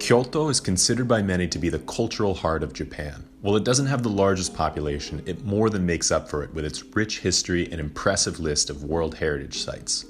Kyoto is considered by many to be the cultural heart of Japan. While it doesn't have the largest population, it more than makes up for it with its rich history and impressive list of World Heritage Sites.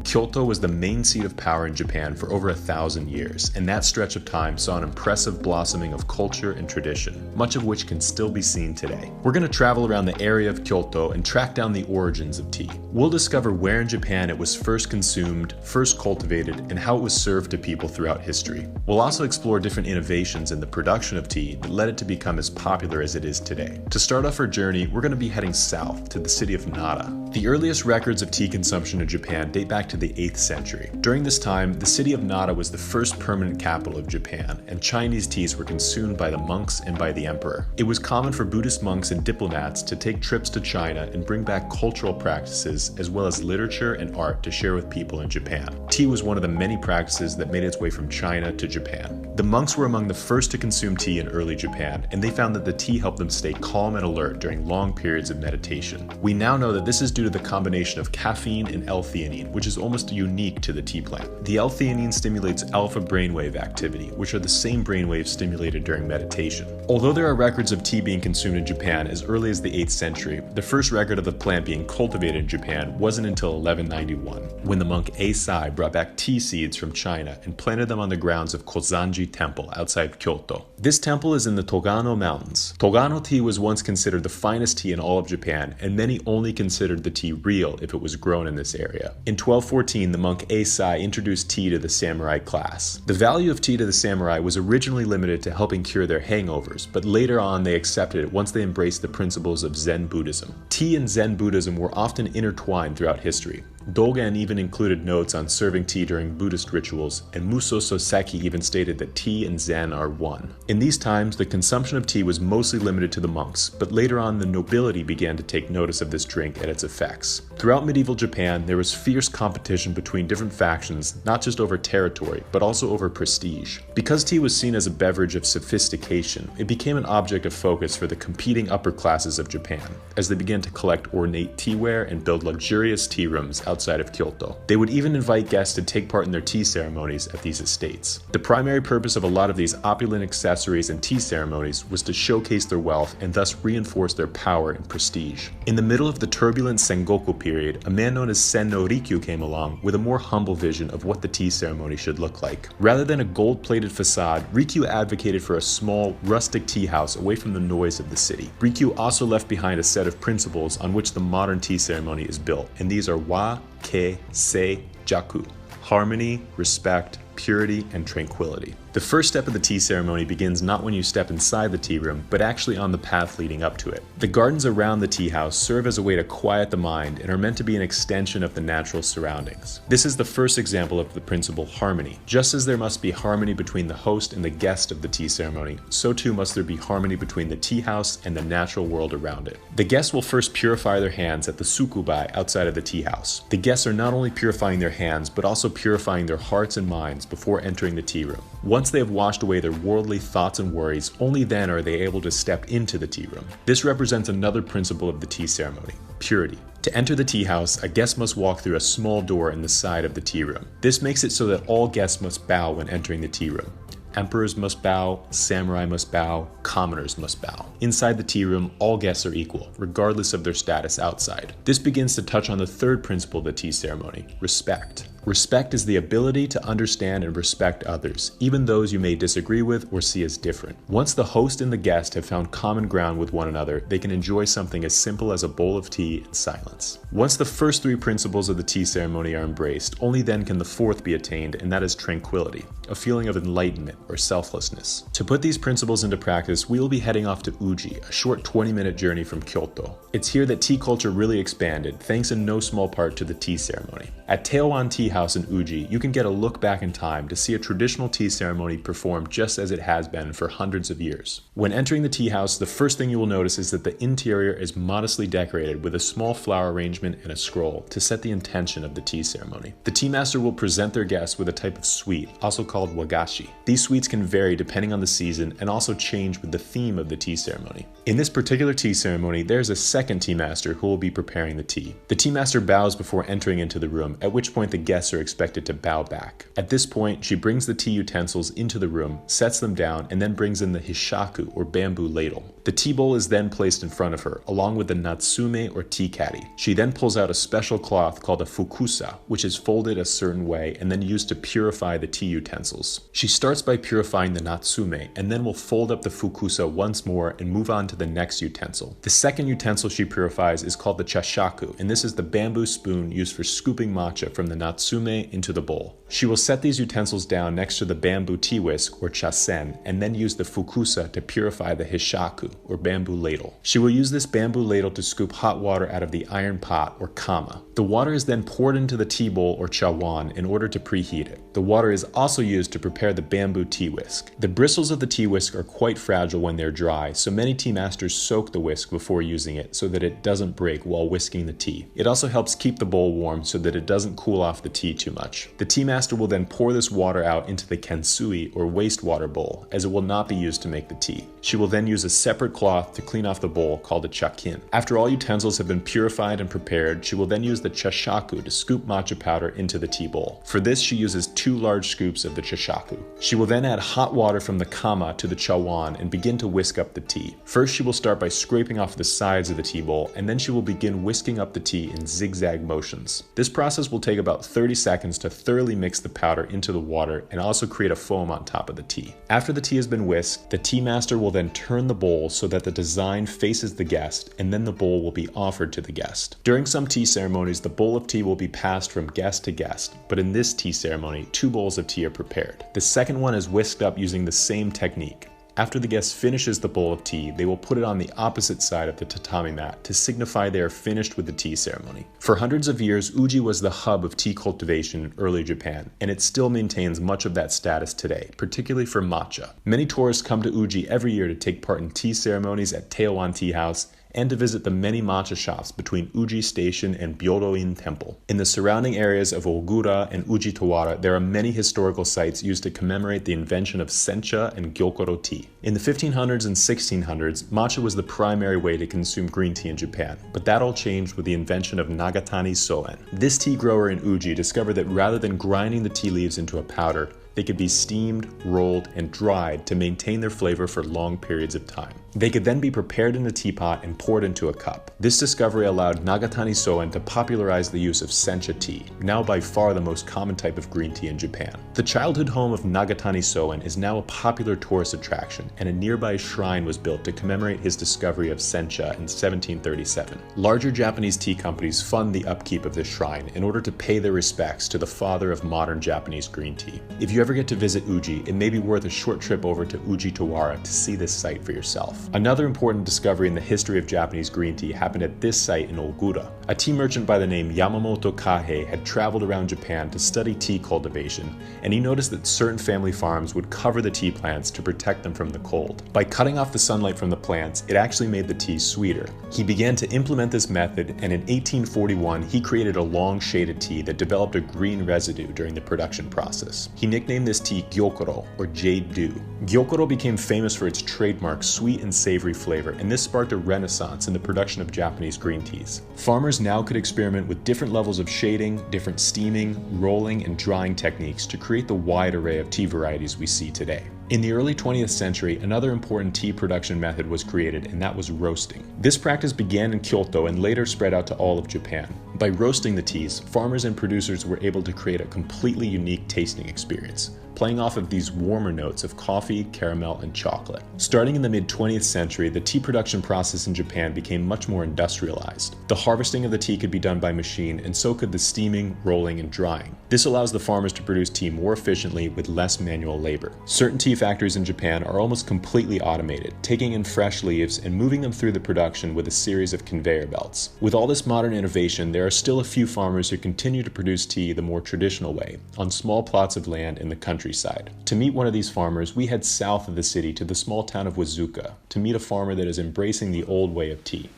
Kyoto was the main seat of power in Japan for over 1,000 years, and that stretch of time saw an impressive blossoming of culture and tradition, much of which can still be seen today. We're going to travel around the area of Kyoto and track down the origins of tea. We'll discover where in Japan it was first consumed, first cultivated, and how it was served to people throughout history. We'll also explore different innovations in the production of tea that led it to become as popular as it is today. To start off our journey, we're going to be heading south to the city of Nara. The earliest records of tea consumption in Japan date back to the 8th century. During this time, the city of Nara was the first permanent capital of Japan, and Chinese teas were consumed by the monks and by the emperor. It was common for Buddhist monks and diplomats to take trips to China and bring back cultural practices as well as literature and art to share with people in Japan. Tea was one of the many practices that made its way from China to Japan. The monks were among the first to consume tea in early Japan, and they found that the tea helped them stay calm and alert during long periods of meditation. We now know that this is due to the combination of caffeine and L-theanine, which is almost unique to the tea plant. The L-theanine stimulates alpha brainwave activity, which are the same brainwaves stimulated during meditation. Although there are records of tea being consumed in Japan as early as the 8th century, the first record of the plant being cultivated in Japan wasn't until 1191, when the monk Eisai brought back tea seeds from China and planted them on the grounds of Kozanji Temple outside Kyoto. This temple is in the Togano Mountains. Togano tea was once considered the finest tea in all of Japan, and many only considered the tea real if it was grown in this area. In 1214, the monk Eisai introduced tea to the samurai class. The value of tea to the samurai was originally limited to helping cure their hangovers, but later on they accepted it once they embraced the principles of Zen Buddhism. Tea and Zen Buddhism were often intertwined throughout history. Dogen even included notes on serving tea during Buddhist rituals, and Muso Soseki even stated that tea and Zen are one. In these times, the consumption of tea was mostly limited to the monks, but later on the nobility began to take notice of this drink and its effects. Throughout medieval Japan, there was fierce competition between different factions, not just over territory, but also over prestige. Because tea was seen as a beverage of sophistication, it became an object of focus for the competing upper classes of Japan, as they began to collect ornate teaware and build luxurious tea rooms outside of Kyoto. They would even invite guests to take part in their tea ceremonies at these estates. The primary purpose of a lot of these opulent accessories and tea ceremonies was to showcase their wealth and thus reinforce their power and prestige. In the middle of the turbulent Sengoku period, a man known as Senno Rikyu came along with a more humble vision of what the tea ceremony should look like. Rather than a gold-plated facade, Rikyu advocated for a small, rustic tea house away from the noise of the city. Rikyu also left behind a set of principles on which the modern tea ceremony is built, and these are wa, ke, sei, jaku. Harmony, respect, purity, and tranquility. The first step of the tea ceremony begins not when you step inside the tea room, but actually on the path leading up to it. The gardens around the tea house serve as a way to quiet the mind and are meant to be an extension of the natural surroundings. This is the first example of the principle harmony. Just as there must be harmony between the host and the guest of the tea ceremony, so too must there be harmony between the tea house and the natural world around it. The guests will first purify their hands at the sukubai outside of the tea house. The guests are not only purifying their hands, but also purifying their hearts and minds before entering the tea room. Once they have washed away their worldly thoughts and worries, only then are they able to step into the tea room. This represents another principle of the tea ceremony: purity. To enter the tea house, a guest must walk through a small door in the side of the tea room. This makes it so that all guests must bow when entering the tea room. Emperors must bow, samurai must bow, commoners must bow. Inside the tea room, all guests are equal, regardless of their status outside. This begins to touch on the third principle of the tea ceremony: respect. Respect is the ability to understand and respect others, even those you may disagree with or see as different. Once the host and the guest have found common ground with one another, they can enjoy something as simple as a bowl of tea in silence. Once the first three principles of the tea ceremony are embraced, only then can the fourth be attained, and that is tranquility, a feeling of enlightenment or selflessness. To put these principles into practice, we will be heading off to Uji, a short 20-minute journey from Kyoto. It's here that tea culture really expanded, thanks in no small part to the tea ceremony. At Taihoan Tea teahouse in Uji, you can get a look back in time to see a traditional tea ceremony performed just as it has been for hundreds of years. When entering the teahouse, the first thing you will notice is that the interior is modestly decorated with a small flower arrangement and a scroll to set the intention of the tea ceremony. The tea master will present their guests with a type of sweet, also called wagashi. These sweets can vary depending on the season and also change with the theme of the tea ceremony. In this particular tea ceremony, there's a second tea master who will be preparing the tea. The tea master bows before entering into the room, at which point the guests are expected to bow back. At this point, she brings the tea utensils into the room, sets them down, and then brings in the hishaku, or bamboo ladle. The tea bowl is then placed in front of her, along with the natsume, or tea caddy. She then pulls out a special cloth called a fukusa, which is folded a certain way and then used to purify the tea utensils. She starts by purifying the natsume, and then will fold up the fukusa once more and move on to the next utensil. The second utensil she purifies is called the chashaku, and this is the bamboo spoon used for scooping matcha from the natsume into the bowl. She will set these utensils down next to the bamboo tea whisk, or chasen, and then use the fukusa to purify the hishaku, or bamboo ladle. She will use this bamboo ladle to scoop hot water out of the iron pot, or kama. The water is then poured into the tea bowl, or chawan, in order to preheat it. The water is also used to prepare the bamboo tea whisk. The bristles of the tea whisk are quite fragile when they're dry, so many tea masters soak the whisk before using it so that it doesn't break while whisking the tea. It also helps keep the bowl warm so that it doesn't cool off the tea too much. The tea master will then pour this water out into the kensui, or wastewater bowl, as it will not be used to make the tea. She will then use a separate cloth to clean off the bowl called a chakin. After all utensils have been purified and prepared, she will then use the chashaku to scoop matcha powder into the tea bowl. For this, she uses 2 large scoops of the chashaku. She will then add hot water from the kama to the chawan and begin to whisk up the tea. First, she will start by scraping off the sides of the tea bowl, and then she will begin whisking up the tea in zigzag motions. This process will take about 30 seconds to thoroughly mix the powder into the water and also create a foam on top of the tea. After the tea has been whisked, the tea master will then turn the bowl so that the design faces the guest, and then the bowl will be offered to the guest. During some tea ceremonies, the bowl of tea will be passed from guest to guest, but in this tea ceremony, 2 bowls of tea are prepared. The second one is whisked up using the same technique. After the guest finishes the bowl of tea, they will put it on the opposite side of the tatami mat to signify they are finished with the tea ceremony. For hundreds of years, Uji was the hub of tea cultivation in early Japan, and it still maintains much of that status today, particularly for matcha. Many tourists come to Uji every year to take part in tea ceremonies at Taihoan Tea House and to visit the many matcha shops between Uji Station and Byodo-in Temple. In the surrounding areas of Ogura and Ujitawara, there are many historical sites used to commemorate the invention of sencha and gyokoro tea. In the 1500s and 1600s, matcha was the primary way to consume green tea in Japan, but that all changed with the invention of Nagatani Soen. This tea grower in Uji discovered that rather than grinding the tea leaves into a powder, they could be steamed, rolled, and dried to maintain their flavor for long periods of time. They could then be prepared in a teapot and poured into a cup. This discovery allowed Nagatani Soen to popularize the use of sencha tea, now by far the most common type of green tea in Japan. The childhood home of Nagatani Soen is now a popular tourist attraction, and a nearby shrine was built to commemorate his discovery of sencha in 1737. Larger Japanese tea companies fund the upkeep of this shrine in order to pay their respects to the father of modern Japanese green tea. If you ever get to visit Uji, it may be worth a short trip over to Ujitawara to see this site for yourself. Another important discovery in the history of Japanese green tea happened at this site in Ogura. A tea merchant by the name Yamamoto Kahei had traveled around Japan to study tea cultivation, and he noticed that certain family farms would cover the tea plants to protect them from the cold. By cutting off the sunlight from the plants, it actually made the tea sweeter. He began to implement this method, and in 1841 he created a long shaded tea that developed a green residue during the production process. He nicknamed this tea gyokoro, or jade dew. Gyokoro became famous for its trademark sweet and savory flavor, and this sparked a renaissance in the production of Japanese green teas. Farmers now could experiment with different levels of shading, different steaming, rolling, and drying techniques to create the wide array of tea varieties we see today. In the early 20th century, another important tea production method was created, and that was roasting. This practice began in Kyoto and later spread out to all of Japan. By roasting the teas, farmers and producers were able to create a completely unique tasting experience. playing off of these warmer notes of coffee, caramel, and chocolate. Starting in the mid-20th century, the tea production process in Japan became much more industrialized. The harvesting of the tea could be done by machine, and so could the steaming, rolling, and drying. This allows the farmers to produce tea more efficiently with less manual labor. Certain tea factories in Japan are almost completely automated, taking in fresh leaves and moving them through the production with a series of conveyor belts. With all this modern innovation, there are still a few farmers who continue to produce tea the more traditional way, on small plots of land in the countryside. To meet one of these farmers, we head south of the city to the small town of Wazuka to meet a farmer that is embracing the old way of tea.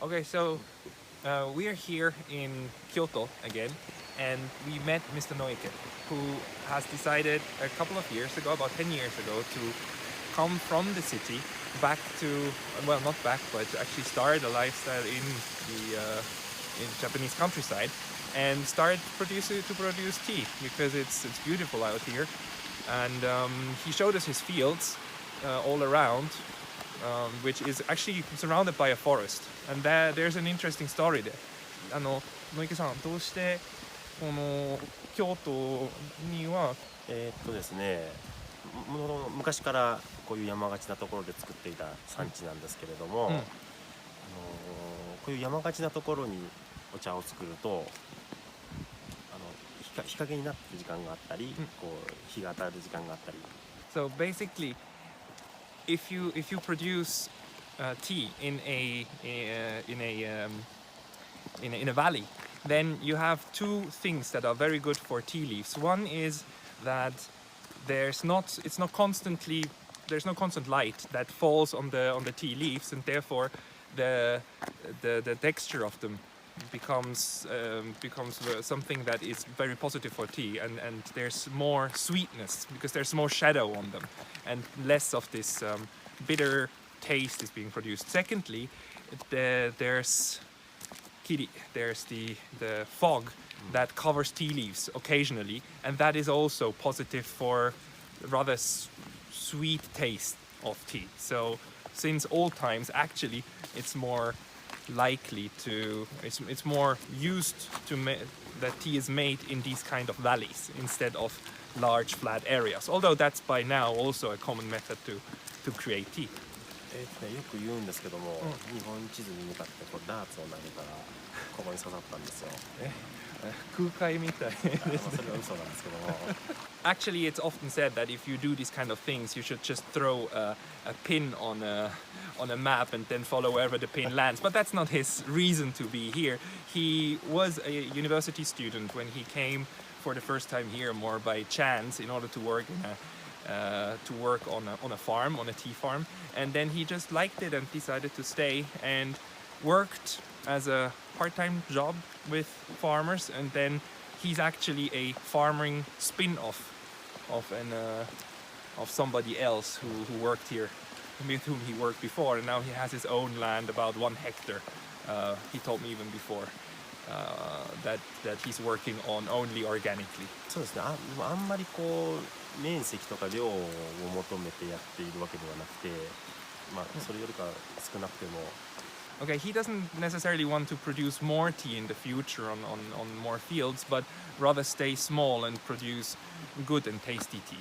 Okay, so we are here in Kyoto again, and we met Mr. Noike, who has decided a couple of years ago, about 10 years ago, to come from the city back to, well, not back, but actually start a lifestyle in Japanese countryside and start to produce tea, because it's beautiful out here. And he showed us his fields all around, which is actually surrounded by a forest. And there's an interesting story there. 野池さん、どうしてこの京都にはですね、昔からこういう山がちなところで作っていた産地なんですけれども、こういう山がちなところにお茶を作ると日陰になってる時間があったり、こう日が当たる時間があったり。So basically, if you produce tea in a valley, then you have two things that are very good for tea leaves. One is that there's no constant light that falls on the tea leaves, and therefore the texture of them becomes something that is very positive for tea, and there's more sweetness because there's more shadow on them, and less of this bitter taste is being produced. Secondly, there's the fog that covers tea leaves occasionally, and that is also positive for rather sweet taste of tea. So since old times, actually it's more likely to, it's more used to that tea is made in these kind of valleys instead of large flat areas, although that's by now also a common method to create tea. よく言うんですけども、日本地図に向かってこうダーツを投げたらここに刺さったんですよ。空海みたいですね。それは嘘なんですけども。Actually, it's often said that if you do these kind of things, you should just throw a pin on a map and then follow wherever the pin lands. But that's not his reason to be here. He was a university student when he came for the first time here, more by chance, in order to work on a farm, on a tea farm, and then he just liked it and decided to stay and worked as a part-time job with farmers, and then he's actually a farming spin-off of somebody else who worked here, with whom he worked before, and now he has his own land, about 1 hectare. He told me even before that he's working on only organically. そうですね。あんまりこう面積とか量を求めてやっているわけではなくて、それよりか少なくても。Okay, he doesn't necessarily want to produce more tea in the future on more fields, but rather stay small and produce good and tasty tea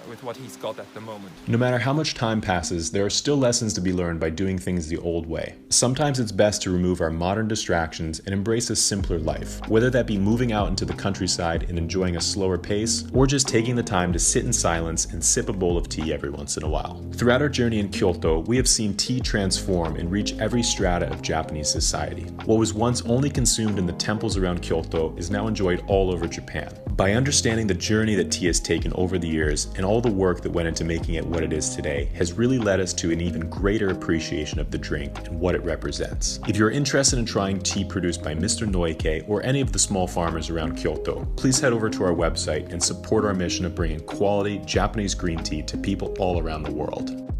with what he's got at the moment. No matter how much time passes, there are still lessons to be learned by doing things the old way. Sometimes it's best to remove our modern distractions and embrace a simpler life, whether that be moving out into the countryside and enjoying a slower pace, or just taking the time to sit in silence and sip a bowl of tea every once in a while. Throughout our journey in Kyoto, we have seen tea transform and reach every strata of Japanese society. What was once only consumed in the temples around Kyoto is now enjoyed all over Japan. By understanding the journey that tea has taken over the years and all the work that went into making it what it is today has really led us to an even greater appreciation of the drink and what it represents. If you're interested in trying tea produced by Mr. Noike or any of the small farmers around Kyoto, please head over to our website and support our mission of bringing quality Japanese green tea to people all around the world.